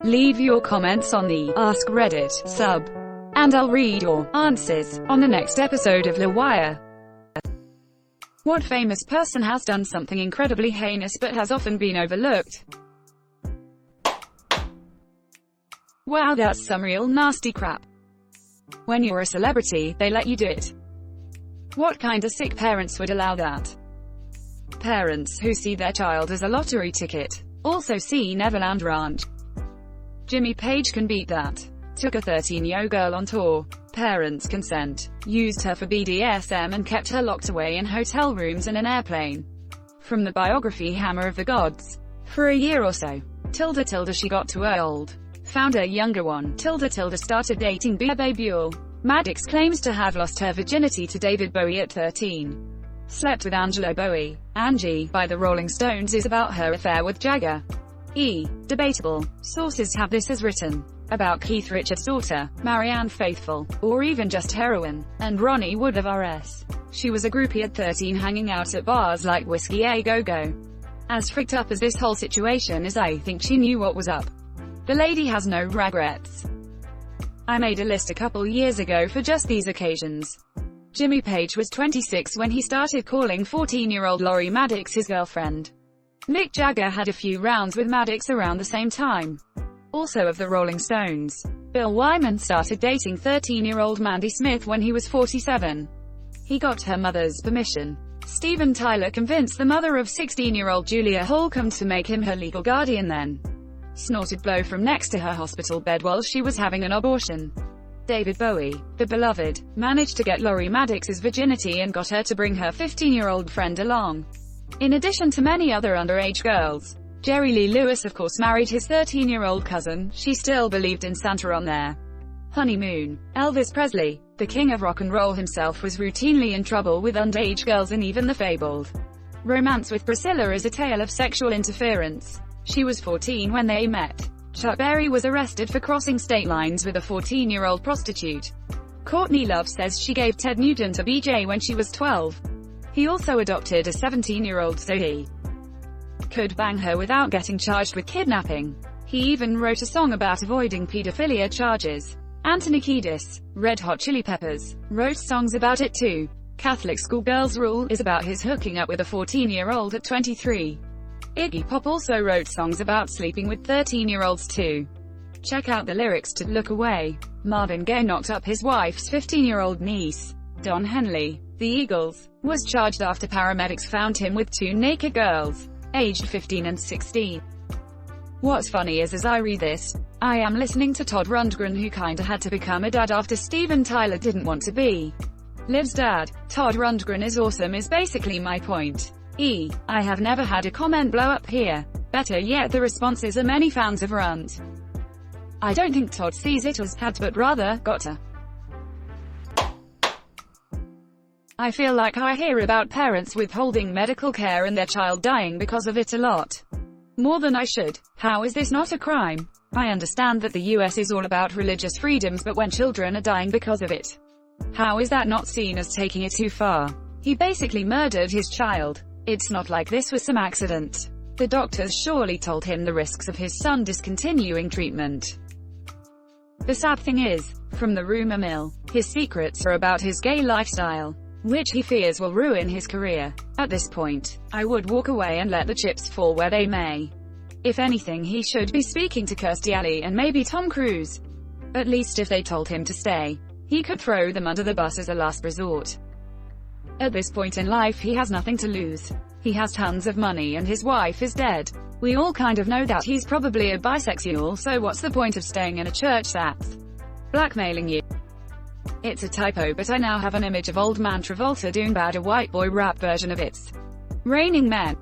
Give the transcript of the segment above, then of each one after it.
Leave your comments on the Ask Reddit sub, and I'll read your answers on the next episode of LWIAR. What famous person has done something incredibly heinous but has often been overlooked? Wow, that's some real nasty crap. When you're a celebrity, they let you do it. What kind of sick parents would allow that? Parents who see their child as a lottery ticket also see Neverland Ranch. Jimmy Page can beat that. Took a 13-year-old girl on tour. Parents' consent. Used her for BDSM and kept her locked away in hotel rooms and an airplane. From the biography Hammer of the Gods. For a year or so. Tilda she got too old. Found a younger one. Tilda started dating Bebe Buell. Maddox claims to have lost her virginity to David Bowie at 13. Slept with Angela Bowie. Angie, by the Rolling Stones, is about her affair with Jagger. Debatable. Sources have this as written about Keith Richards' daughter, Marianne Faithfull, or even just heroin, and Ronnie Wood of RS. She was a groupie at 13 hanging out at bars like Whiskey A Go-Go. As freaked up as this whole situation is, I think she knew what was up. The lady has no regrets. I made a list a couple years ago for just these occasions. Jimmy Page was 26 when he started calling 14-year-old Lori Maddox his girlfriend. Mick Jagger had a few rounds with Maddox around the same time. Also of the Rolling Stones. Bill Wyman started dating 13-year-old Mandy Smith when he was 47. He got her mother's permission. Steven Tyler convinced the mother of 16-year-old Julia Holcomb to make him her legal guardian, then snorted blow from next to her hospital bed while she was having an abortion. David Bowie, the beloved, managed to get Lori Maddox's virginity and got her to bring her 15-year-old friend along. In addition to many other underage girls. Jerry Lee Lewis of course married his 13-year-old cousin. She still believed in Santa on their honeymoon. Elvis Presley, the king of rock and roll himself, was routinely in trouble with underage girls, and even the fabled romance with Priscilla is a tale of sexual interference. She was 14 when they met. Chuck Berry was arrested for crossing state lines with a 14-year-old prostitute. Courtney Love says she gave Ted Nugent a BJ when she was 12. He also adopted a 17-year-old so he could bang her without getting charged with kidnapping. He even wrote a song about avoiding pedophilia charges. Anthony Kiedis, Red Hot Chili Peppers, wrote songs about it too. Catholic Schoolgirl's Rule is about his hooking up with a 14-year-old at 23. Iggy Pop also wrote songs about sleeping with 13-year-olds too. Check out the lyrics to Look Away. Marvin Gaye knocked up his wife's 15-year-old niece. Don Henley, the Eagles, was charged after paramedics found him with two naked girls, aged 15 and 16. What's funny is, as I read this, I am listening to Todd Rundgren, who kinda had to become a dad after Steven Tyler didn't want to be Liv's dad. Todd Rundgren is awesome is basically my point. I have never had a comment blow up here. Better yet, the responses are many fans of Runt. I don't think Todd sees it as had but rather gotta. I feel like I hear about parents withholding medical care and their child dying because of it a lot. More than I should. How is this not a crime? I understand that the US is all about religious freedoms, but when children are dying because of it, how is that not seen as taking it too far? He basically murdered his child. It's not like this was some accident. The doctors surely told him the risks of his son discontinuing treatment. The sad thing is, from the rumor mill, his secrets are about his gay lifestyle, which he fears will ruin his career. At this point, I would walk away and let the chips fall where they may. If anything, he should be speaking to Kirstie Alley and maybe Tom Cruise. At least if they told him to stay, he could throw them under the bus as a last resort. At this point in life, he has nothing to lose. He has tons of money and his wife is dead. We all kind of know that he's probably a bisexual, so what's the point of staying in a church that's blackmailing you? It's a typo, but I now have an image of old man Travolta doing bad a white boy rap version of It's Raining Men.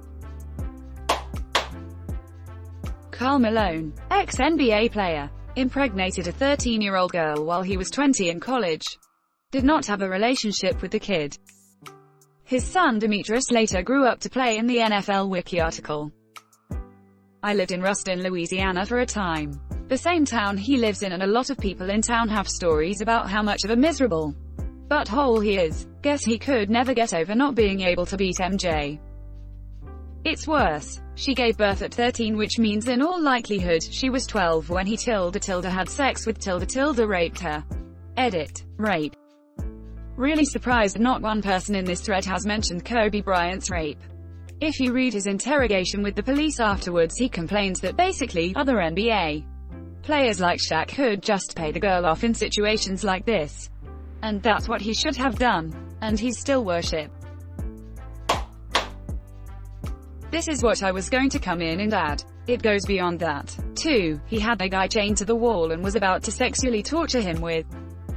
Karl Malone, ex-NBA player, impregnated a 13-year-old girl while he was 20 in college. Did not have a relationship with the kid. His son Demetrius later grew up to play in the NFL Wiki article. I lived in Ruston, Louisiana for a time. The same town he lives in, and a lot of people in town have stories about how much of a miserable butthole he is. Guess he could never get over not being able to beat MJ. It's worse. She gave birth at 13, which means in all likelihood, she was 12 when he had sex with raped her. Edit. Rape. Really surprised not one person in this thread has mentioned Kobe Bryant's rape. If you read his interrogation with the police afterwards, he complains that basically, other NBA players like Shaq could just pay the girl off in situations like this. And that's what he should have done. And he's still worshipped. This is what I was going to come in and add. It goes beyond that. 2. He had a guy chained to the wall and was about to sexually torture him with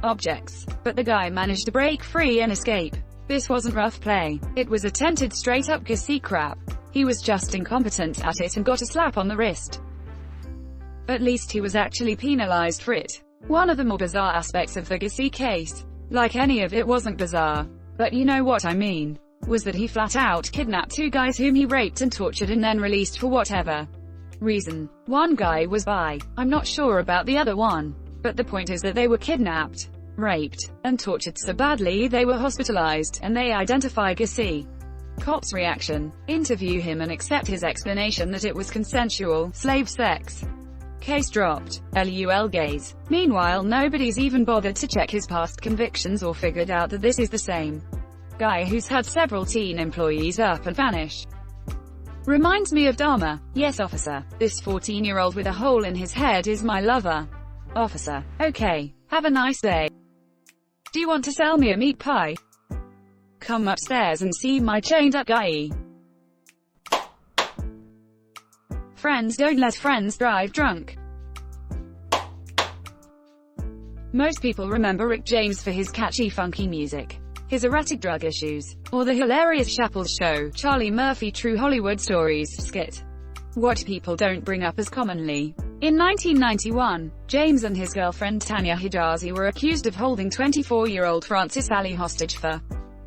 objects. But the guy managed to break free and escape. This wasn't rough play. It was attempted straight-up Gussie crap. He was just incompetent at it and got a slap on the wrist. At least he was actually penalized for it. One of the more bizarre aspects of the Gussie case, like any of it wasn't bizarre, but you know what I mean, was that he flat-out kidnapped 2 guys whom he raped and tortured and then released for whatever reason. One guy was bi. I'm not sure about the other one, but the point is that they were kidnapped, raped, and tortured so badly they were hospitalized, and they identify Gussie. Cops' reaction: interview him and accept his explanation that it was consensual, slave sex. Case dropped. LUL gays. Meanwhile, nobody's even bothered to check his past convictions or figured out that this is the same guy who's had several teen employees up and vanish. Reminds me of Dharma. Yes, officer. This 14-year-old with a hole in his head is my lover. Officer. Okay. Have a nice day. Do you want to sell me a meat pie? Come upstairs and see my chained-up guy. Friends don't let friends drive drunk. Most people remember Rick James for his catchy funky music, his erratic drug issues, or the hilarious Chappelle's Show, Charlie Murphy True Hollywood Stories skit. What people don't bring up as commonly. In 1991, James and his girlfriend Tanya Hijazi were accused of holding 24-year-old Frances Alley hostage for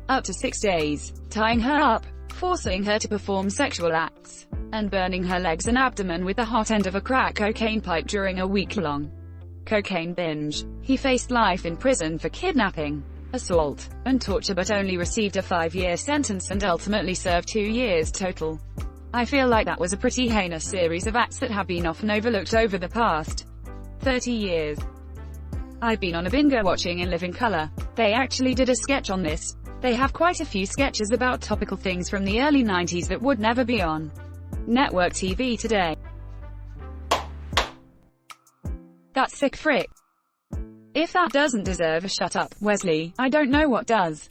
up to 6 days, tying her up, forcing her to perform sexual acts, and burning her legs and abdomen with the hot end of a crack cocaine pipe during a week-long cocaine binge. He faced life in prison for kidnapping, assault, and torture but only received a 5-year sentence and ultimately served 2 years total. I feel like that was a pretty heinous series of acts that have been often overlooked over the past 30 years. I've been on a binge watching In Living Color. They actually did a sketch on this. They have quite a few sketches about topical things from the early 90s that would never be on network TV today. That's sick frick. If that doesn't deserve a shut up, Wesley, I don't know what does.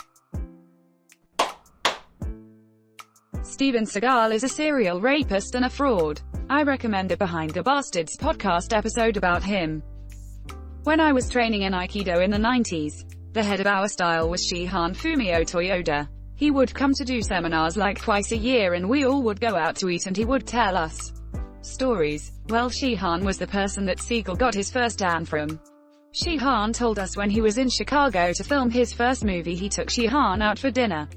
Steven Seagal is a serial rapist and a fraud. I recommend the Behind the Bastards podcast episode about him. When I was training in Aikido in the 90s, the head of our style was Shihan Fumio Toyoda. He would come to do seminars like twice a year and we all would go out to eat and he would tell us stories. Well, Shihan was the person that Seagal got his first dan from. Shihan told us when he was in Chicago to film his first movie he took Shihan out for dinner.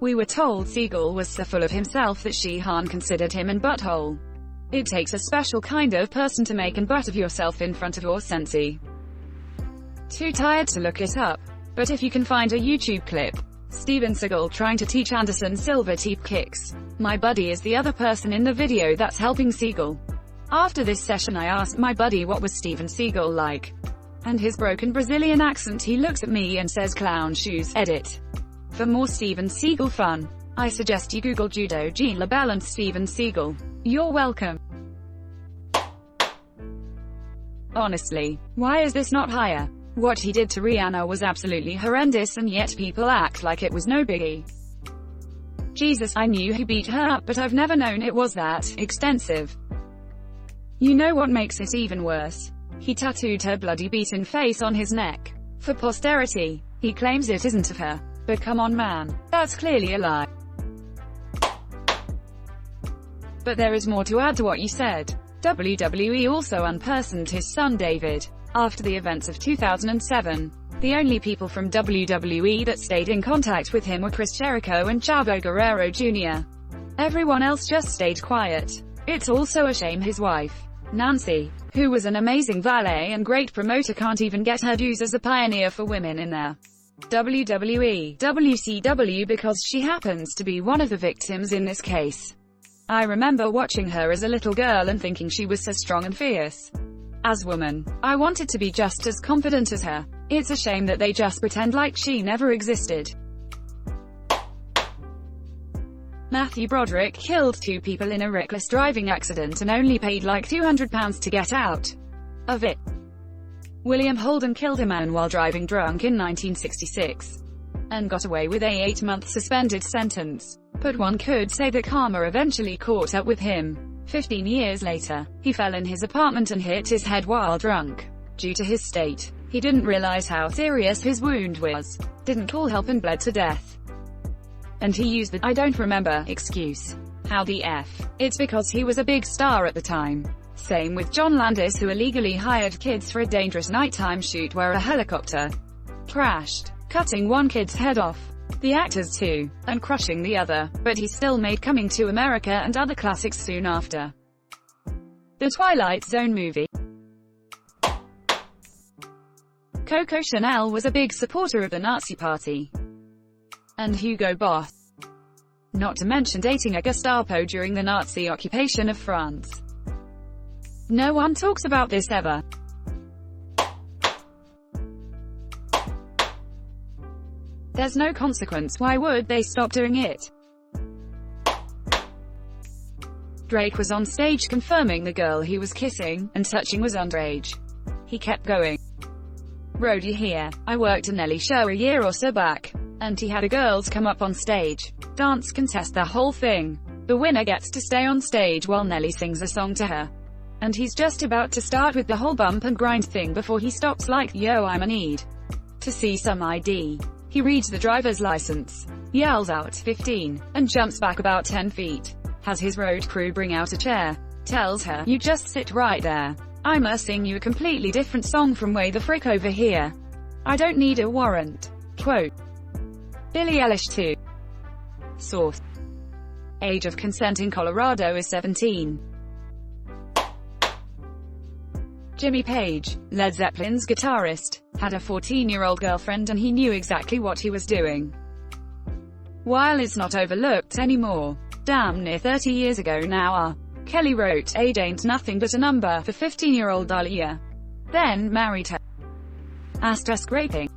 We were told Seagal was so full of himself that Shihan considered him an butthole. It takes a special kind of person to make an butt of yourself in front of your sensei. Too tired to look it up. But if you can find a YouTube clip, Steven Seagal trying to teach Anderson Silva teep kicks. My buddy is the other person in the video that's helping Seagal. After this session I asked my buddy what was Steven Seagal like. And his broken Brazilian accent he looks at me and says clown shoes. Edit. For more Steven Seagal fun, I suggest you Google Judo Jean LaBelle and Steven Seagal. You're welcome. Honestly, why is this not higher? What he did to Rihanna was absolutely horrendous and yet people act like it was no biggie. Jesus, I knew he beat her up but I've never known it was that extensive. You know what makes it even worse? He tattooed her bloody beaten face on his neck. For posterity. He claims it isn't of her. But come on man, that's clearly a lie. But there is more to add to what you said. WWE also unpersoned his son David. After the events of 2007, the only people from WWE that stayed in contact with him were Chris Jericho and Chavo Guerrero Jr. Everyone else just stayed quiet. It's also a shame his wife, Nancy, who was an amazing valet and great promoter, can't even get her dues as a pioneer for women in their WWE, WCW because she happens to be one of the victims in this case. I remember watching her as a little girl and thinking she was so strong and fierce. As woman, I wanted to be just as confident as her. It's a shame that they just pretend like she never existed. Matthew Broderick killed 2 people in a reckless driving accident and only paid like £200 to get out of it. William Holden killed a man while driving drunk in 1966 and got away with a 8-month suspended sentence. But one could say that karma eventually caught up with him. 15 years later, he fell in his apartment and hit his head while drunk. Due to his state, he didn't realize how serious his wound was, didn't call help and bled to death. And he used the "I don't remember" excuse. How the F? It's because he was a big star at the time. Same with John Landis, who illegally hired kids for a dangerous nighttime shoot where a helicopter crashed, cutting one kid's head off, the actors too, and crushing the other, but he still made Coming to America and other classics soon after. The Twilight Zone movie. Coco Chanel was a big supporter of the Nazi Party and Hugo Boss, not to mention dating a Gestapo during the Nazi occupation of France. No one talks about this ever. There's no consequence, why would they stop doing it? Drake was on stage confirming the girl he was kissing and touching was underage. He kept going. Roadie here. I worked a Nelly show a year or so back, and he had a girls come up on stage, dance contest, the whole thing. The winner gets to stay on stage while Nelly sings a song to her. And he's just about to start with the whole bump and grind thing before he stops like, "Yo, I'm a need to see some ID." He reads the driver's license, yells out 15, and jumps back about 10 feet. Has his road crew bring out a chair, tells her, "You just sit right there. I'ma sing you a completely different song from way the frick over here. I don't need a warrant." Quote. Billie Eilish 2. Source. Age of consent in Colorado is 17. Jimmy Page, Led Zeppelin's guitarist, had a 14-year-old girlfriend and he knew exactly what he was doing. While it's not overlooked anymore, damn near 30 years ago now, R. Kelly wrote, "Age ain't nothing but a number" for 15-year-old LWIAR. Then married her. *Raping.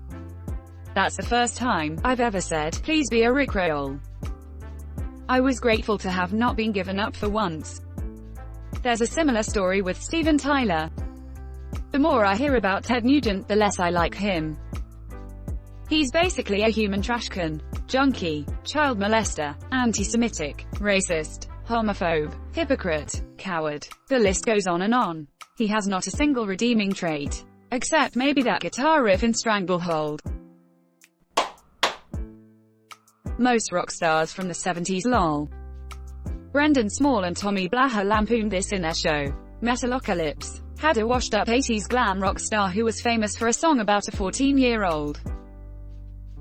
That's the first time I've ever said, "Please be a Rickroll." I was grateful to have not been given up for once. There's a similar story with Steven Tyler. The more I hear about Ted Nugent, the less I like him. He's basically a human trash can, junkie, child molester, anti-Semitic, racist, homophobe, hypocrite, coward. The list goes on and on. He has not a single redeeming trait. Except maybe that guitar riff in Stranglehold. Most rock stars from the 70s lol. Brendan Small and Tommy Blaha lampooned this in their show, Metalocalypse. Had a washed-up 80s glam rock star who was famous for a song about a 14-year-old.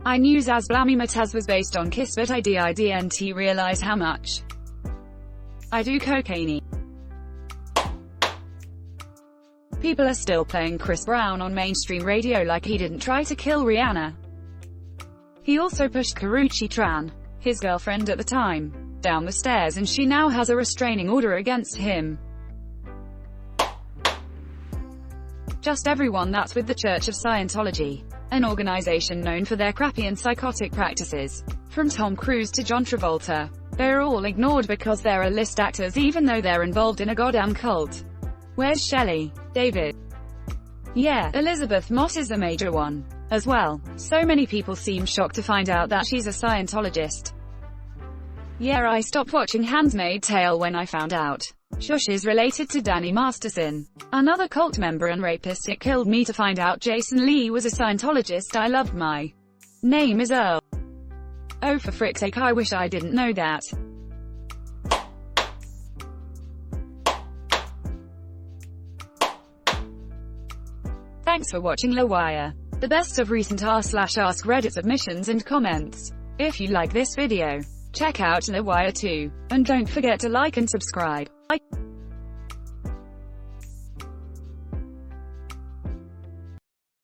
I knew Zaz Blammy Mataz was based on Kiss, but I didn't realize how much I do cocaine. People are still playing Chris Brown on mainstream radio like he didn't try to kill Rihanna. He also pushed Karrueche Tran, his girlfriend at the time, down the stairs and she now has a restraining order against him. Just everyone that's with the Church of Scientology, an organization known for their crappy and psychotic practices. From Tom Cruise to John Travolta, they're all ignored because they're A-list actors even though they're involved in a goddamn cult. Where's Shelley? David? Yeah, Elizabeth Moss is a major one as well. So many people seem shocked to find out that she's a Scientologist. Yeah, I stopped watching Handmaid's Tale when I found out. Shush is related to Danny Masterson, another cult member and rapist. It killed me to find out Jason Lee was a Scientologist. I loved my name is Earl. Oh, for frick's sake, I wish I didn't know that. Thanks for watching LWIAR, the best of recent r/AskReddit submissions and comments. If you like this video, check out LWIAR too, and don't forget to like and subscribe.